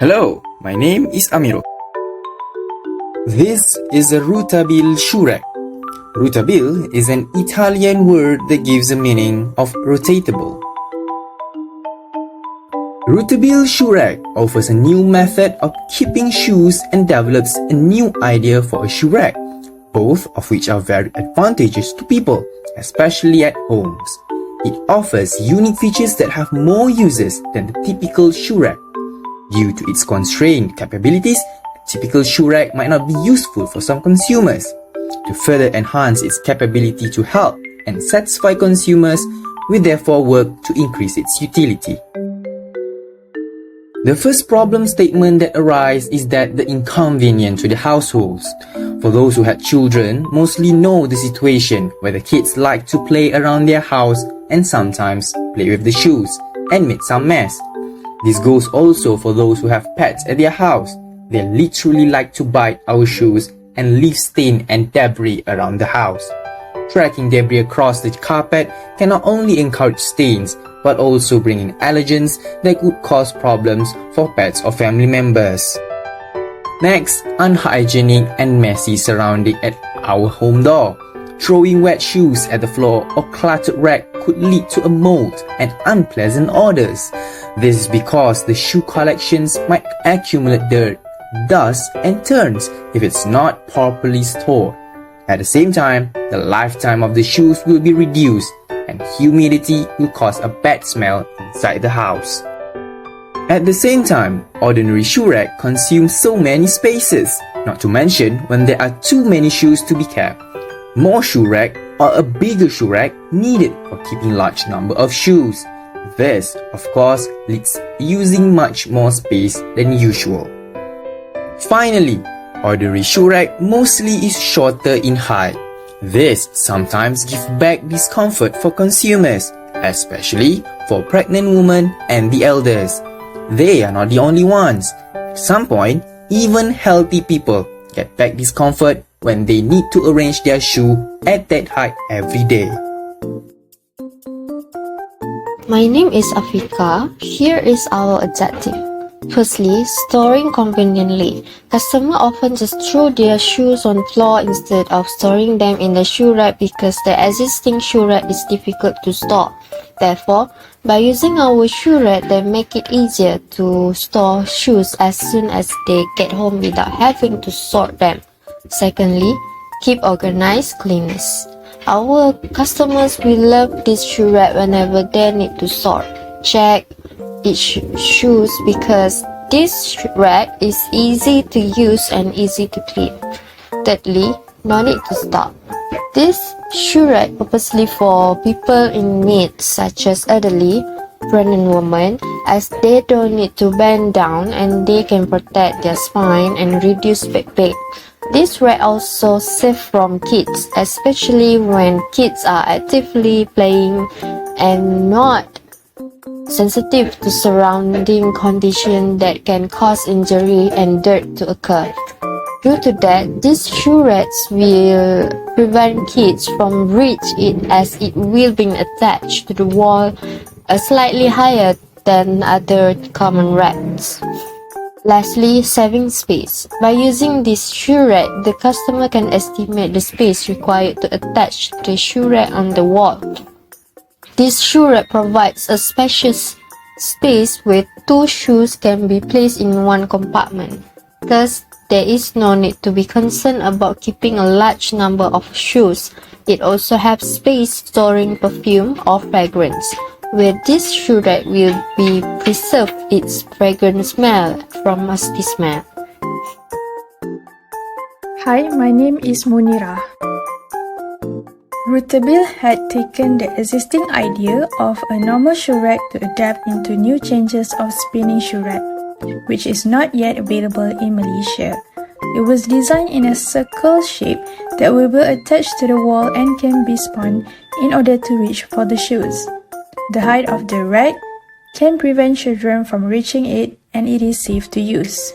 Hello, my name is Amiro. This is a Ruotabileshoerack. Ruotabile is an Italian word that gives a meaning of rotatable. Ruotabileshoerack offers a new method of keeping shoes and develops a new idea for a shoe rack, both of which are very advantageous to people, especially at homes. It offers unique features that have more uses than the typical shoe rack. Due to its constrained capabilities, a typical shoe rack might not be useful for some consumers. To further enhance its capability to help and satisfy consumers, we therefore work to increase its utility. The first problem statement that arises is that the inconvenience to the households. For those who had children, mostly know the situation where the kids like to play around their house and sometimes play with the shoes and make some mess. This goes also for those who have pets at their house. They literally like to bite our shoes and leave stain and debris around the house. Tracking debris across the carpet can not only encourage stains, but also bring in allergens that could cause problems for pets or family members. Next, unhygienic and messy surrounding at our home door. Throwing wet shoes at the floor or cluttered rack could lead to a mold and unpleasant odors. This is because the shoe collections might accumulate dirt, dust, and turns if it's not properly stored. At the same time, the lifetime of the shoes will be reduced and humidity will cause a bad smell inside the house. At the same time, ordinary shoe rack consumes so many spaces, not to mention when there are too many shoes to be kept. More shoe rack or a bigger shoe rack needed for keeping large number of shoes. This, of course, leads using much more space than usual. Finally, ordinary shoe rack mostly is shorter in height. This sometimes gives back discomfort for consumers, especially for pregnant women and the elders. They are not the only ones. At some point, even healthy people get back discomfort when they need to arrange their shoe at that height every day. My name is Afika. Here is our objective. Firstly, storing conveniently. Customers often just throw their shoes on floor instead of storing them in the shoe rack because the existing shoe rack is difficult to store. Therefore, by using our shoe rack, they make it easier to store shoes as soon as they get home without having to sort them. Secondly, keep organized cleanliness. Our customers will love this shoe rack whenever they need to sort, check each shoes because this rack is easy to use and easy to clean. Thirdly, no need to stop. This shoe rack purposely for people in need such as elderly, pregnant women, as they don't need to bend down and they can protect their spine and reduce back pain. This rack also safe from kids, especially when kids are actively playing and not sensitive to surrounding conditions that can cause injury and dirt to occur. Due to that, these shoe racks will prevent kids from reaching it as it will be attached to the wall slightly higher than other common racks. Lastly, saving space. By using this shoe rack, the customer can estimate the space required to attach the shoe rack on the wall. This shoe rack provides a spacious space where two shoes can be placed in one compartment. Thus, there is no need to be concerned about keeping a large number of shoes. It also has space storing perfume or fragrance, where this shoe rack will be preserved its fragrant smell from musty smell. Hi, my name is Munira. Ruotabile had taken the existing idea of a normal shoe rack to adapt into new changes of spinning shoe rack, which is not yet available in Malaysia. It was designed in a circle shape that will be attached to the wall and can be spun in order to reach for the shoes. The height of the rack can prevent children from reaching it and it is safe to use.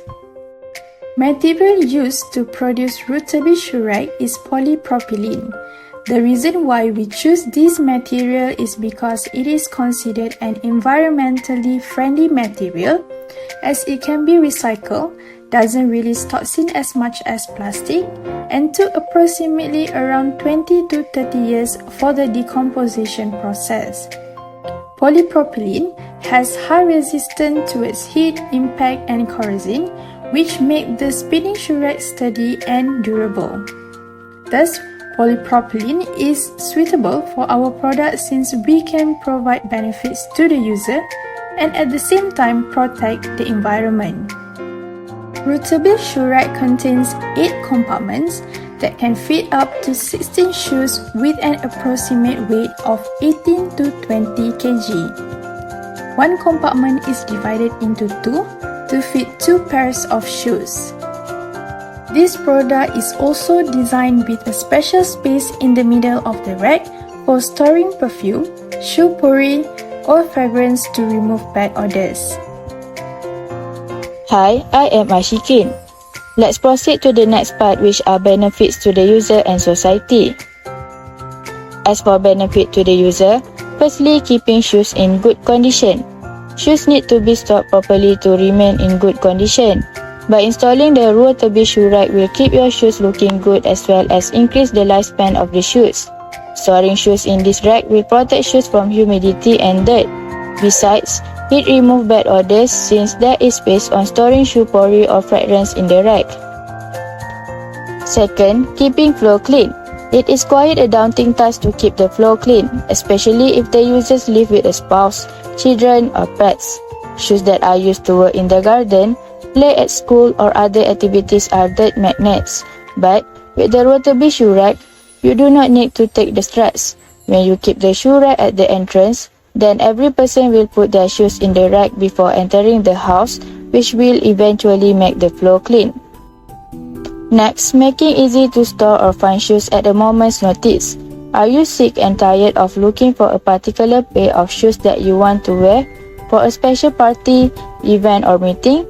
Material used to produce Ruotabileshoerack is polypropylene. The reason why we choose this material is because it is considered an environmentally friendly material, as it can be recycled, doesn't release toxin as much as plastic, and took approximately around 20 to 30 years for the decomposition process. Polypropylene has high resistance towards heat, impact, and corrosion, which make the spinning shoe rack sturdy and durable. Thus, polypropylene is suitable for our product since we can provide benefits to the user and at the same time protect the environment. Ruotabileshoerack contains 8 compartments that can fit up to 16 shoes with an approximate weight of 18 to 20 kg. One compartment is divided into 2 to fit 2 pairs of shoes. This product is also designed with a special space in the middle of the rack for storing perfume, shoe potpourri, or fragrance to remove bad odors. Hi, I am Ashikin. Let's proceed to the next part, which are benefits to the user and society. As for benefit to the user, firstly, keeping shoes in good condition. Shoes need to be stored properly to remain in good condition. By installing the Ruotabileshoerack will keep your shoes looking good as well as increase the lifespan of the shoes. Storing shoes in this rack will protect shoes from humidity and dirt. Besides, it removes bad odors since there is space on storing shoe potpourri or fragrance in the rack. Second, keeping floor clean. It is quite a daunting task to keep the floor clean, especially if the users live with a spouse, children, or pets. Shoes that are used to work in the garden, play at school, or other activities are dirt magnets. But with the Ruotabileshoerack, you do not need to take the stress. When you keep the shoe rack at the entrance, then every person will put their shoes in the rack before entering the house, which will eventually make the floor clean. Next, making easy to store or find shoes at a moment's notice. Are you sick and tired of looking for a particular pair of shoes that you want to wear for a special party, event, or meeting?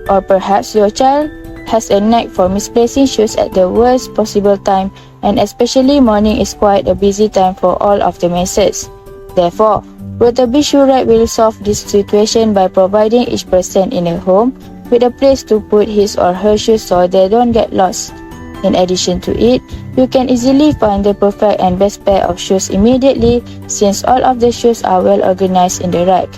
Or perhaps your child has a knack for misplacing shoes at the worst possible time, and especially morning is quite a busy time for all of the masses. Therefore, Ruotabileshoerack will solve this situation by providing each person in a home with a place to put his or her shoes so they don't get lost. In addition to it, you can easily find the perfect and best pair of shoes immediately since all of the shoes are well organized in the rack.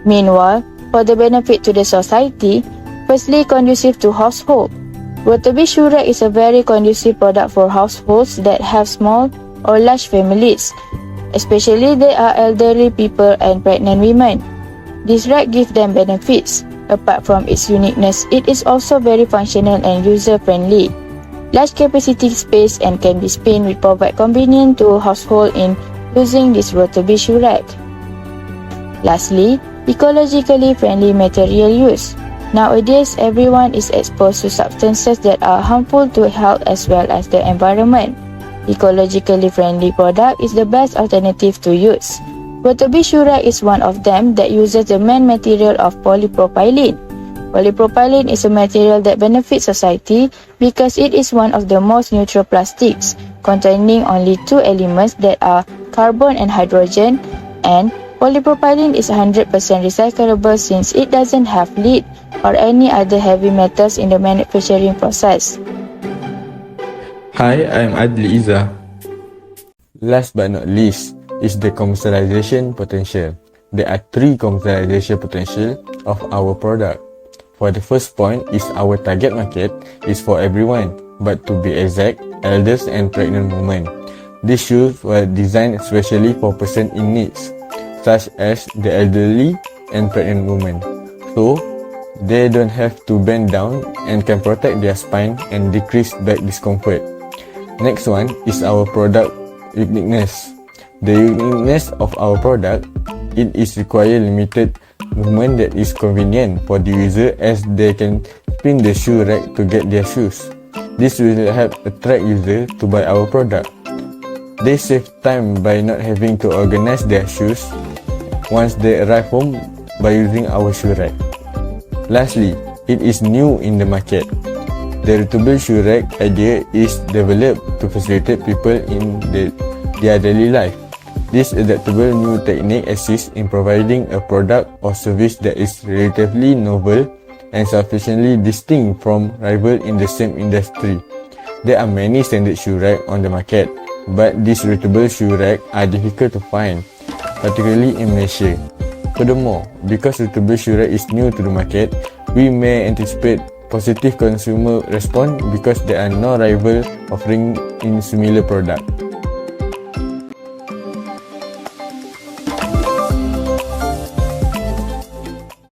Meanwhile, for the benefit to the society, firstly, conducive to household. Ruotabileshoerack is a very conducive product for households that have small or large families, especially they are elderly people and pregnant women. This rack gives them benefits. Apart from its uniqueness, it is also very functional and user-friendly. Large capacity space and can be spin will provide convenience to household in using this Ruotabileshoerack. Lastly, ecologically friendly material use. Nowadays, everyone is exposed to substances that are harmful to health as well as the environment. Ecologically friendly product is the best alternative to use. Ruotabileshoerack is one of them that uses the main material of polypropylene. Polypropylene is a material that benefits society because it is one of the most neutral plastics, containing only 2 elements that are carbon and hydrogen, and polypropylene is 100% recyclable since it doesn't have lead or any other heavy metals in the manufacturing process. Hi, I'm Adli Iza. Last but not least is the commercialization potential. There are 3 commercialization potential of our product. For the first point is our target market is for everyone, but to be exact, elders and pregnant women. These shoes were designed especially for persons in needs, such as the elderly and pregnant women, so they don't have to bend down and can protect their spine and decrease back discomfort. Next one is our product uniqueness. The uniqueness of our product, it is require limited movement that is convenient for the user as they can spin the shoe rack to get their shoes. This will help attract users to buy our product. They save time by not having to organize their shoes once they arrive home by using our shoe rack. Lastly, it is new in the market. The routable shoe rack idea is developed to facilitate people in their daily life. This adaptable new technique assists in providing a product or service that is relatively novel and sufficiently distinct from rivals in the same industry. There are many standard shoe racks on the market, but these routable shoe racks are difficult to find, particularly in Malaysia. Furthermore, because routable shoe rack is new to the market, we may anticipate positive consumer response because there are no rival offering in similar product.